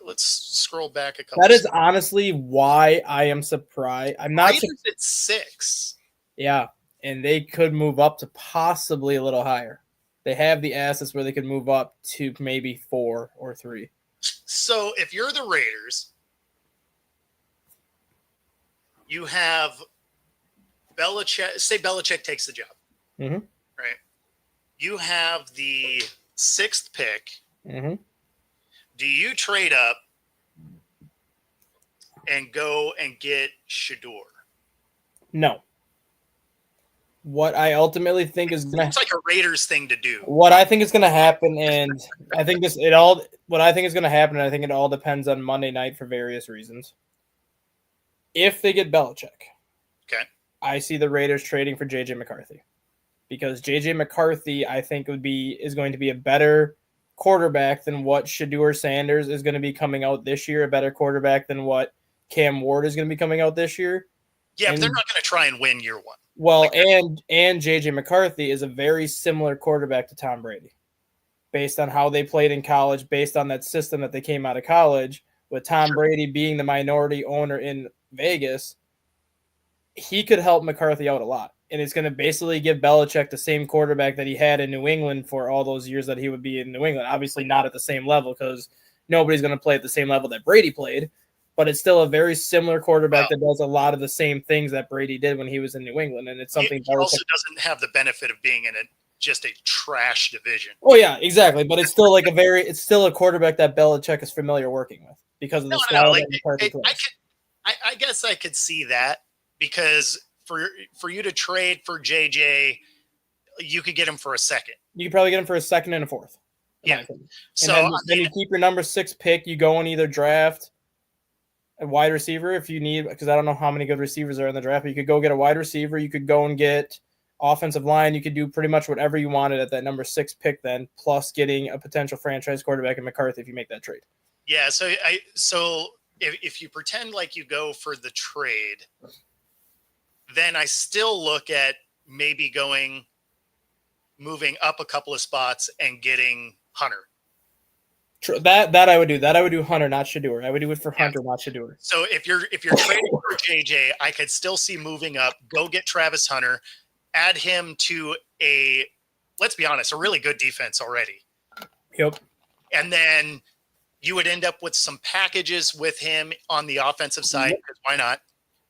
Let's scroll back a couple. That is honestly why I am surprised. I'm not. Raiders at 6. Yeah, and they could move up to possibly a little higher. They have the assets where they could move up to maybe 4 or 3. So if you're the Raiders, you have Belichick. Say Belichick takes the job, Mhm. right? You have the 6th pick. Mm-hmm. Do you trade up and go and get Shador? No. What I ultimately think is gonna It's like a Raiders thing to do. what I think is gonna happen, and I think what I think is gonna happen, and I think it all depends on Monday night for various reasons. If they get Belichick, Okay. I see the Raiders trading for JJ McCarthy. Because JJ McCarthy, I think, is going to be a better quarterback than what Shador Sanders is going to be coming out this year, a better quarterback than what Cam Ward is going to be coming out this year. Yeah, but And- they're not going to try and win year 1. Well, and JJ McCarthy is a very similar quarterback to Tom Brady, based on how they played in college, based on that system that they came out of college, with Tom Sure. Brady being the minority owner in Vegas. He could help McCarthy out a lot. And it's going to basically give Belichick the same quarterback that he had in New England for all those years that he would be in New England. Obviously not at the same level because nobody's going to play at the same level that Brady played, but it's still a very similar quarterback that does a lot of the same things that Brady did when he was in New England. And it's something He also doesn't have the benefit of being in just a trash division. Oh yeah, exactly. But it's still like it's still a quarterback that Belichick is familiar working with because of the style Like, that McCarthy plays. I guess I could see that because for you to trade for JJ, you could get him for a second. You could probably get him for a second and a fourth. Yeah. And So then you keep your number 6 pick. You go and either draft a wide receiver if you need, because I don't know how many good receivers are in the draft. But you could go get a wide receiver. You could go and get offensive line. You could do pretty much whatever you wanted at that number 6 pick. Then plus getting a potential franchise quarterback in McCarthy if you make that trade. yeah, so if you pretend like you go for the trade, then I still look at maybe moving up a couple of spots and getting Hunter. That I would do. That I would do Hunter, not Shador. I would do it for Hunter, not Shador. So if you're trading for JJ, I could still see moving up, go get Travis Hunter, add him to let's be honest, a really good defense already. Yep. And then you would end up with some packages with him on the offensive side, because why not?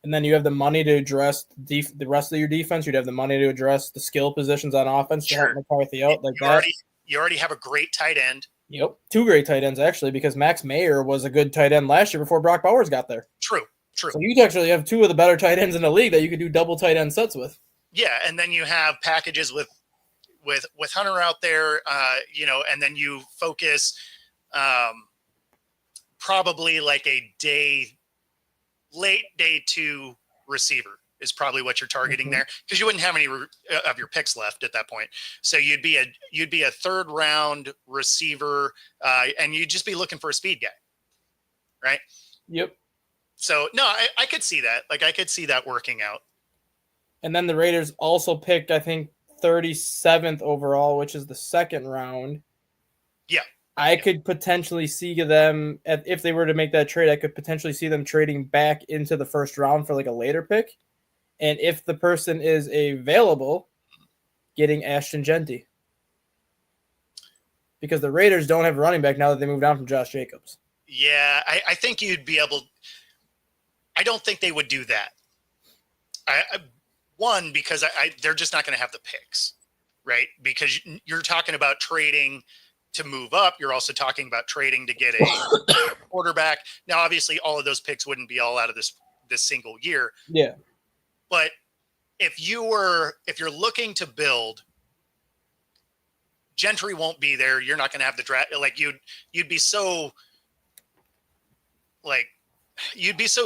And then you have the money to address the rest of your defense. You'd have the money to address the skill positions on offense to help McCarthy out like that. You already have a great tight end. Yep. 2 great tight ends, actually, because Max Mayer was a good tight end last year before Brock Bowers got there. True. So you actually have 2 of the better tight ends in the league that you could do double tight end sets with. Yeah, and then you have packages with Hunter out there, and then you focus probably like a late day 2 receiver is probably what you're targeting there, because you wouldn't have any of your picks left at that point. So you'd be a 3rd round receiver, and you'd just be looking for a speed guy, right? Yep. So no, I could see that. Like I could see that working out. And then the Raiders also picked, I think, 37th overall, which is the 2nd round. Yeah. I could potentially see them, if they were to make that trade, I could potentially see them trading back into the 1st round for like a later pick. And if the person is available, getting Ashton Genty. Because the Raiders don't have a running back now that they moved on from Josh Jacobs. Yeah, I think you'd be able. I don't think they would do that. One, because they're just not going to have the picks, right? Because you're talking about trading to move up. You're also talking about trading to get a quarterback. Now, obviously, all of those picks wouldn't be all out of this single year. Yeah. But if you're looking to build, Gentry won't be there. You're not going to have the draft. Like you'd be so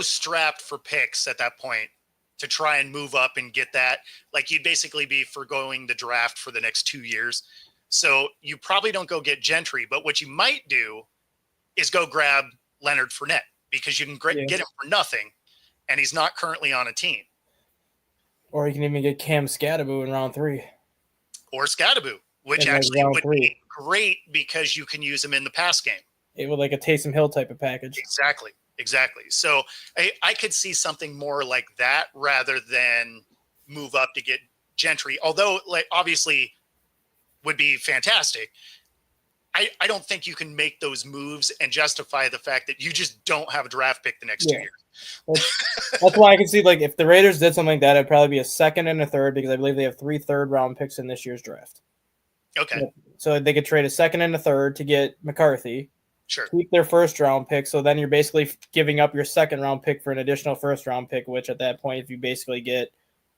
strapped for picks at that point to try and move up and get that. Like you'd basically be forgoing the draft for the next 2 years. So you probably don't go get Gentry, but what you might do is go grab Leonard Fournette, because you can get him for nothing, and he's not currently on a team. Or you can even get Cam Scatterbo in round 3. Or Scatterbo, which In, like, actually round would 3. be great because you can use him in the pass game. It would like a Taysom Hill type of package. Exactly. So I could see something more like that rather than move up to get Gentry, although like obviously would be fantastic. I don't think you can make those moves and justify the fact that you just don't have a draft pick the next 2 years. That's why I can see, like, if the Raiders did something like that, it'd probably be a second and a third, because I believe they have 3 third-round picks in this year's draft. Okay. So they could trade a second and a third to get McCarthy, Sure. keep their first-round pick, so then you're basically giving up your second-round pick for an additional first-round pick, which at that point, if you basically get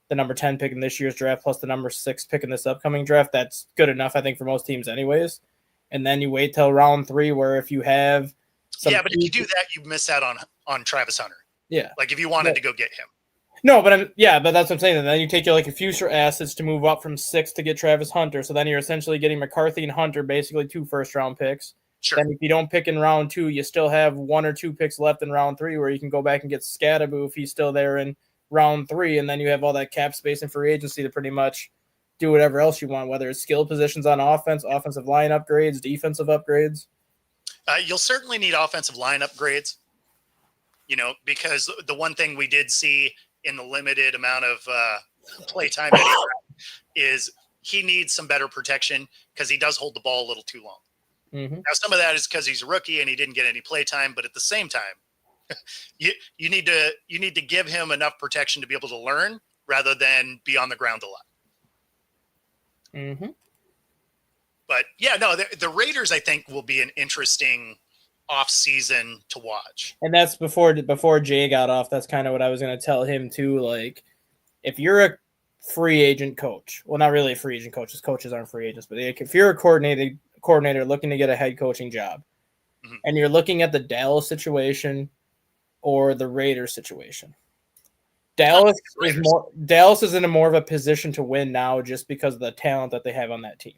the number 10 pick in this year's draft plus the number 6 pick in this upcoming draft, that's good enough, I think, for most teams anyways. And then you wait till round 3, where if you have but if you do that, you miss out on Travis Hunter. Yeah. Like if you wanted to go get him. No, but but that's what I'm saying. And then you take your like your future assets to move up from 6 to get Travis Hunter. So then you're essentially getting McCarthy and Hunter, basically 2 first-round picks. Sure. Then if you don't pick in round 2, you still have 1 or 2 picks left in round 3, where you can go back and get Scadaboo if he's still there in round 3, and then you have all that cap space and free agency to pretty much do whatever else you want, whether it's skill positions on offense, offensive line upgrades, defensive upgrades. You'll certainly need offensive line upgrades, because the one thing we did see in the limited amount of play time that he is he needs some better protection because he does hold the ball a little too long. Mm-hmm. Now, some of that is because he's a rookie and he didn't get any play time, but at the same time, you need to give him enough protection to be able to learn rather than be on the ground a lot. Mm-hmm. But yeah, no, the Raiders, I think, will be an interesting off-season to watch. And that's before Jay got off. That's kind of what I was going to tell him too. Like, if you're a free agent coach, well, not really a free agent coach, because coaches aren't free agents, but if you're a coordinator looking to get a head coaching job, mm-hmm. and you're looking at the Dallas situation or the Raiders situation, Dallas is in a more of a position to win now just because of the talent that they have on that team.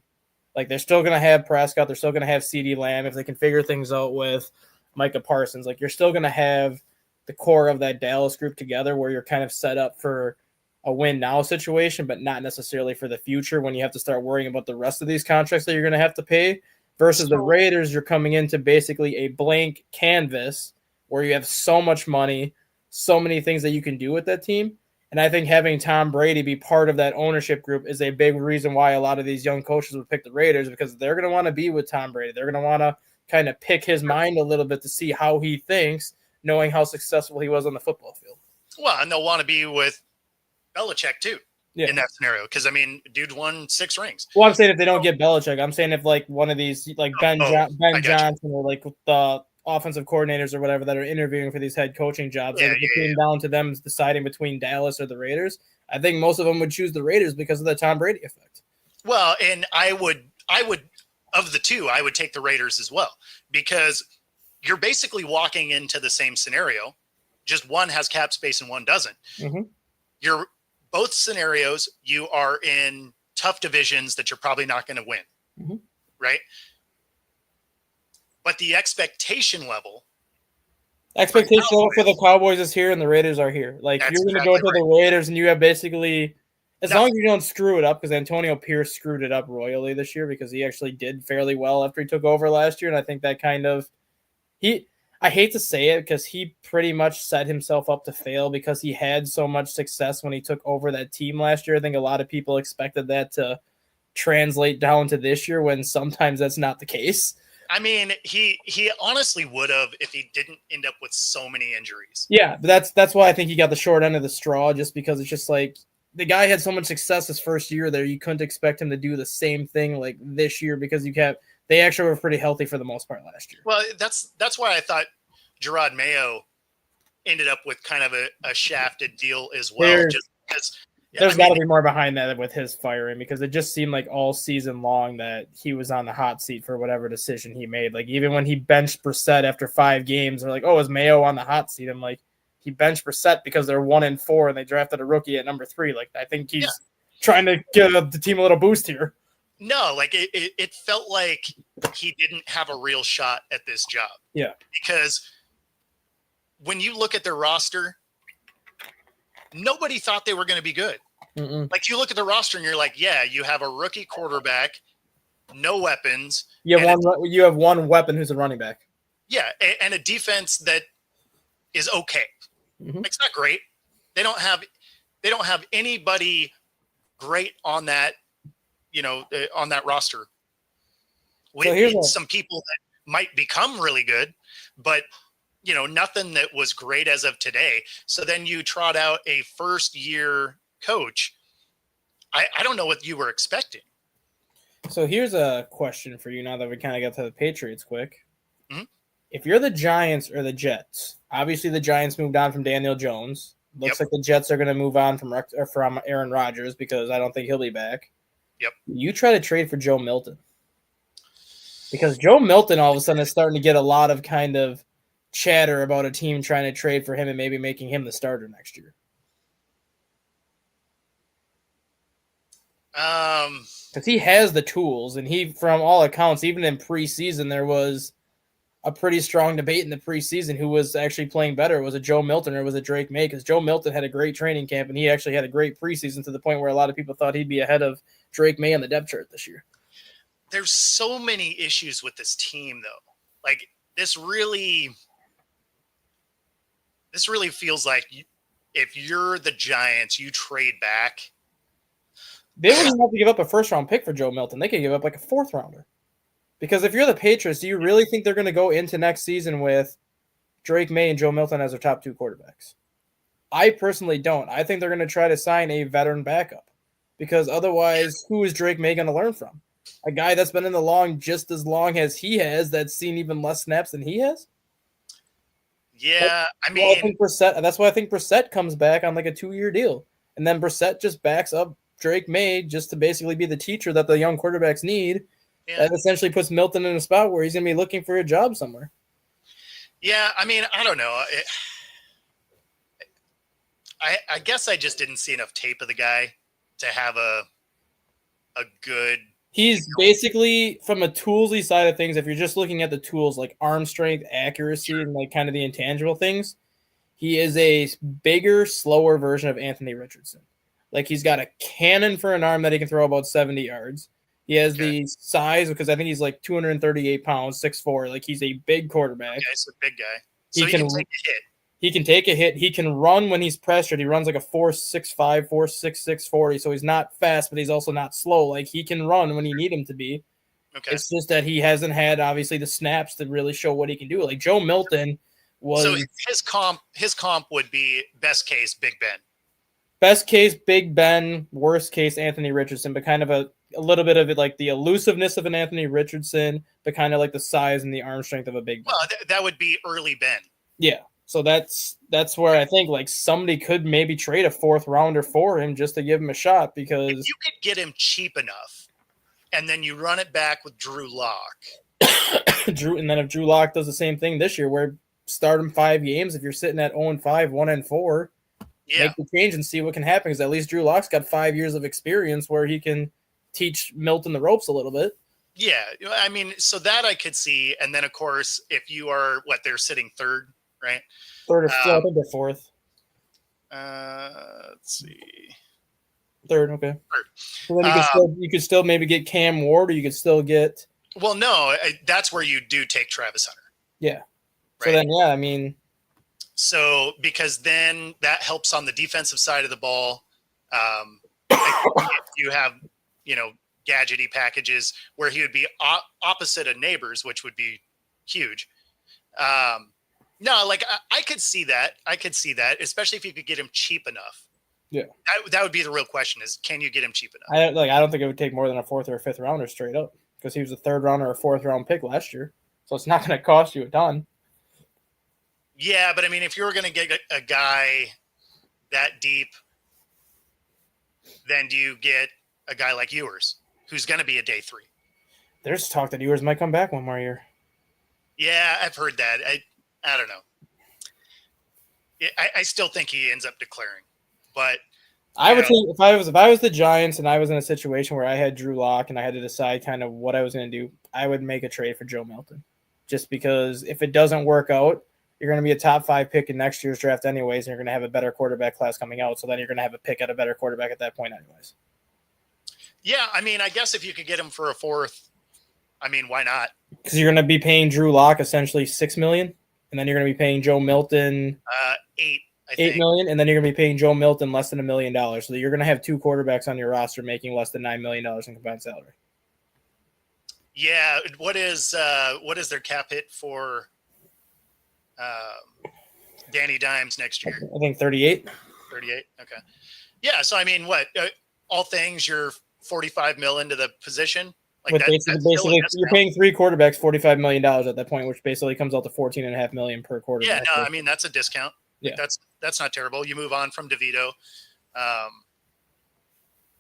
Like, they're still going to have Prescott. They're still going to have CeeDee Lamb if they can figure things out with Micah Parsons. Like, you're still going to have the core of that Dallas group together where you're kind of set up for a win now situation, but not necessarily for the future when you have to start worrying about the rest of these contracts that you're going to have to pay. Versus the Raiders, you're coming into basically a blank canvas where you have so much money, so many things that you can do with that team. And I think having Tom Brady be part of that ownership group is a big reason why a lot of these young coaches would pick the Raiders, because they're going to want to be with Tom Brady. They're going to want to kind of pick his mind a little bit to see how he thinks, knowing how successful he was on the football field. Well, and they'll want to be with Belichick too in that scenario, because, I mean, dude won 6 rings. Well, I'm saying if they don't get Belichick, I'm saying if like one of these, like Ben Johnson or like the offensive coordinators or whatever that are interviewing for these head coaching jobs, like if it came down to them deciding between Dallas or the Raiders, I think most of them would choose the Raiders because of the Tom Brady effect. Well, and I would of the two, I would take the Raiders as well, because you're basically walking into the same scenario. Just one has cap space and one doesn't. Mm-hmm. You're both scenarios. You are in tough divisions that you're probably not going to win. Mm-hmm. Right. But the expectation level for the Cowboys is here and the Raiders are here. Like, you're going to go to the Raiders and you have basically, long as you don't screw it up, because Antonio Pierce screwed it up royally this year because he actually did fairly well after he took over last year. And I think that kind of, I hate to say it because he pretty much set himself up to fail because he had so much success when he took over that team last year. I think a lot of people expected that to translate down to this year when sometimes that's not the case. I mean, he honestly would have if he didn't end up with so many injuries. Yeah, but that's why I think he got the short end of the straw, just because it's just like the guy had so much success his first year there. You couldn't expect him to do the same thing like this year because they actually were pretty healthy for the most part last year. Well, that's why I thought Gerard Mayo ended up with kind of a shafted deal as well. Just because there's got to be more behind that with his firing, because it just seemed like all season long that he was on the hot seat for whatever decision he made. Like, even when he benched Brissett after 5 games, they're like, "Oh, is Mayo on the hot seat?" I'm like, he benched Brissett because they're 1-4 and they drafted a rookie at number 3. Like, I think he's trying to give the team a little boost here. No, like it felt like he didn't have a real shot at this job. Yeah, because when you look at their roster, nobody thought they were going to be good. Mm-mm. Like, you look at the roster and you're like, yeah, you have a rookie quarterback no weapons. You have and one. You have one weapon who's a running back. and a defense that is okay. Mhm. It's not great. They don't have anybody great on that, on that roster. here's Some people that might become really good, but nothing that was great as of today. So then you trot out a first year coach. I don't know what you were expecting. So here's a question for you now that we kind of got to the Patriots quick. Mhm. If you're the Giants or the Jets, obviously the Giants moved on from Daniel Jones. Looks like the Jets are going to move on from Aaron Rodgers because I don't think he'll be back. Yep. You try to trade for Joe Milton. Because Joe Milton all of a sudden is starting to get a lot of kind of chatter about a team trying to trade for him and maybe making him the starter next year. Because he has the tools, and he, from all accounts, even in preseason, there was a pretty strong debate in the preseason who was actually playing better. Was it Joe Milton or was it Drake May? Because Joe Milton had a great training camp, and he actually had a great preseason to the point where a lot of people thought he'd be ahead of Drake May on the depth chart this year. There's so many issues with this team, though. Like, this really feels like if you're the Giants, you trade back. They wouldn't even have to give up a first-round pick for Joe Milton. They could give up like a fourth-rounder. Because if you're the Patriots, do you really think they're going to go into next season with Drake May and Joe Milton as their top two quarterbacks? I personally don't. I think they're going to try to sign a veteran backup. Because otherwise, who is Drake May going to learn from? A guy that's been in the long just as long as he has, that's seen even less snaps than he has? Yeah, I think Brissett, that's why I think Brissett comes back on like a 2-year deal. And then Brissett just backs up Drake May just to basically be the teacher that the young quarterbacks need. Yeah. That essentially puts Milton in a spot where he's going to be looking for a job somewhere. Yeah, I don't know. I guess I just didn't see enough tape of the guy to have a good. He's basically, from a toolsy side of things, if you're just looking at the tools like arm strength, accuracy, and like kind of the intangible things, he is a bigger, slower version of Anthony Richardson. Like, he's got a cannon for an arm that he can throw about 70 yards. He has the size, because I think he's like 238 pounds, 6'4". Like, he's a big quarterback. Yeah, he's a big guy. So he can take a hit. He can take a hit. He can run when he's pressured. He runs like a 4.65, 4.66 40. So he's not fast, but he's also not slow. Like, he can run when you need him to be. Okay. It's just that he hasn't had, obviously, the snaps to really show what he can do. Like, Joe Milton was... So his comp would be best case Big Ben. Best case Big Ben, worst case Anthony Richardson, but kind of a little bit of it, like the elusiveness of an Anthony Richardson, but kind of like the size and the arm strength of a Big Ben. Well, that would be early Ben. Yeah. So that's where I think like somebody could maybe trade a fourth rounder for him just to give him a shot, because if you could get him cheap enough, and then you run it back with Drew Lock. And then if Drew Lock does the same thing this year, where start him 5 games, if you're sitting at 0-5, 1-4, make the change and see what can happen. Because at least Drew Lock's got 5 years of experience where he can teach Milton the ropes a little bit. Yeah, I mean, so that I could see, and then of course, if you are they're sitting third. Right. Third or I think they're fourth. Let's see. Third, okay. Third. So then you could still maybe get Cam Ward, or you could still get. Well, no, that's where you do take Travis Hunter. Yeah. Right? So then, yeah, I mean. So because then that helps on the defensive side of the ball. You have, gadgety packages where he would be opposite of Neighbors, which would be huge. No, like I could see that. I could see that, especially if you could get him cheap enough. Yeah, that would be the real question: is can you get him cheap enough? I don't think it would take more than a fourth or a fifth rounder straight up, because he was a third round or a fourth round pick last year, so it's not going to cost you a ton. Yeah, but I mean, if you were going to get a guy that deep, then do you get a guy like Ewers, who's going to be a day 3? There's talk that Ewers might come back one more year. Yeah, I've heard that. I don't know. I still think he ends up declaring, but I would think if I was the Giants and I was in a situation where I had Drew Lock and I had to decide kind of what I was going to do, I would make a trade for Joe Milton, just because if it doesn't work out, you're going to be a top 5 pick in next year's draft anyways, and you're going to have a better quarterback class coming out. So then you're going to have a pick at a better quarterback at that point anyways. Yeah, I mean, I guess if you could get him for a fourth, I mean, why not? Because you're going to be paying Drew Lock essentially $6 million, and then you're going to be paying Joe Milton $8 million, and then you're going to be paying Joe Milton less than $1 million. So you're going to have two quarterbacks on your roster making less than $9 million in combined salary. Yeah, what is their cap hit for Danny Dimes next year? I think 38. 38. Okay. Yeah. So I mean, what? All things, you're 45 mil into the position. Like With that, basically that's still a you're paying three quarterbacks $45 million at that point, which basically comes out to $14.5 million per quarterback. Yeah. No, I mean that's a discount. Yeah. That's not terrible. You move on from DeVito.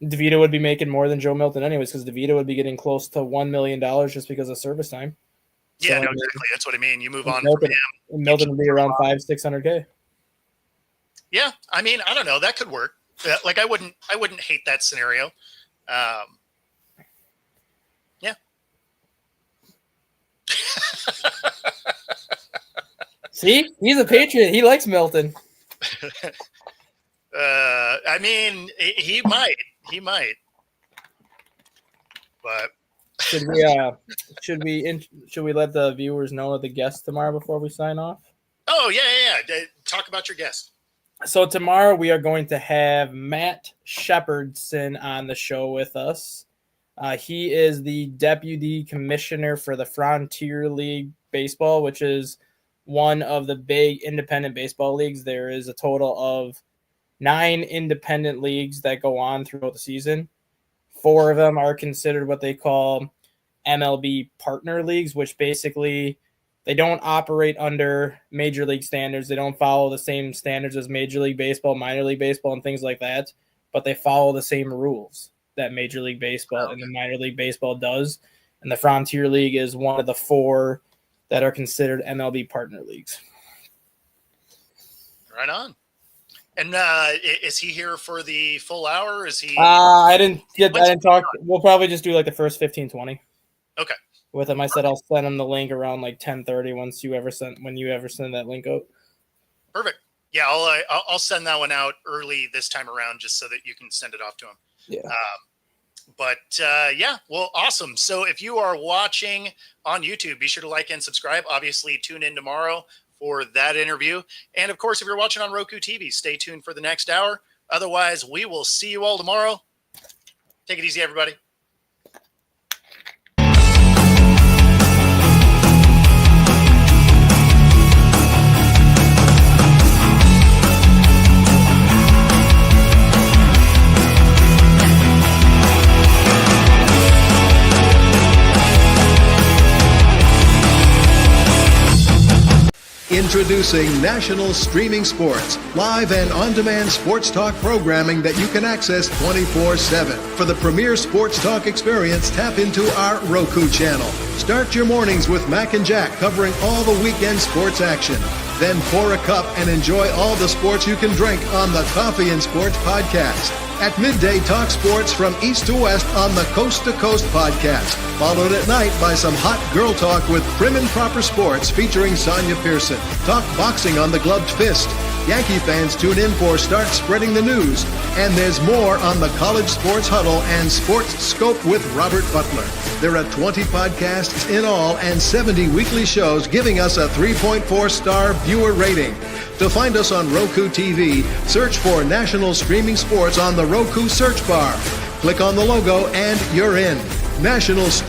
DeVito would be making more than Joe Milton anyways, because DeVito would be getting close to $1 million just because of service time. Yeah, So, no, exactly. That's what I mean. You move on Milton, from him. Milton would be around $500,000-600K. Yeah, I mean, I don't know. That could work. Like, I wouldn't hate that scenario. Yeah. See, he's a Patriot. He likes Milton. I mean, he might, but Should we let the viewers know of the guest tomorrow before we sign off? oh yeah. Talk about your guest. So tomorrow we are going to have Matt Shepherdson on the show with us. He is the deputy commissioner for the Frontier League Baseball, which is one of the big independent baseball leagues. There is a total of 9 independent leagues that go on throughout the season. 4 of them are considered what they call MLB partner leagues, which basically they don't operate under major league standards. They don't follow the same standards as Major League Baseball, minor league baseball, and things like that, but they follow the same rules that Major League Baseball and the minor league baseball does. And the Frontier League is one of the 4 that are considered MLB partner leagues. Right on. And is he here for the full hour? Is he? I didn't talk. We'll probably just do like the first 15, 20. Okay. With him, I said I'll send him the link around like 10:30 when you ever send that link out. Perfect. Yeah, I'll send that one out early this time around, just so that you can send it off to him. Yeah. Yeah, well, awesome. So if you are watching on YouTube, be sure to like and subscribe. Obviously, tune in tomorrow for that interview. And of course, if you're watching on Roku TV, stay tuned for the next hour. Otherwise, we will see you all tomorrow. Take it easy, everybody. Introducing National Streaming Sports, live and on-demand sports talk programming that you can access 24/7. For the premier sports talk experience, tap into our Roku channel. Start your mornings with Mac and Jack covering all the weekend sports action. Then pour a cup and enjoy all the sports you can drink on the Coffee and Sports podcast. At midday, talk sports from east to west on the Coast to Coast podcast. Followed at night by some hot girl talk with Prim and Proper Sports featuring Sonia Pearson. Talk boxing on the Gloved Fist. Yankee fans tune in for Start Spreading the News. And there's more on the College Sports Huddle and Sports Scope with Robert Butler. There are 20 podcasts in all and 70 weekly shows giving us a 3.4-star viewer rating. To find us on Roku TV, search for National Streaming Sports on the Roku search bar. Click on the logo and you're in. National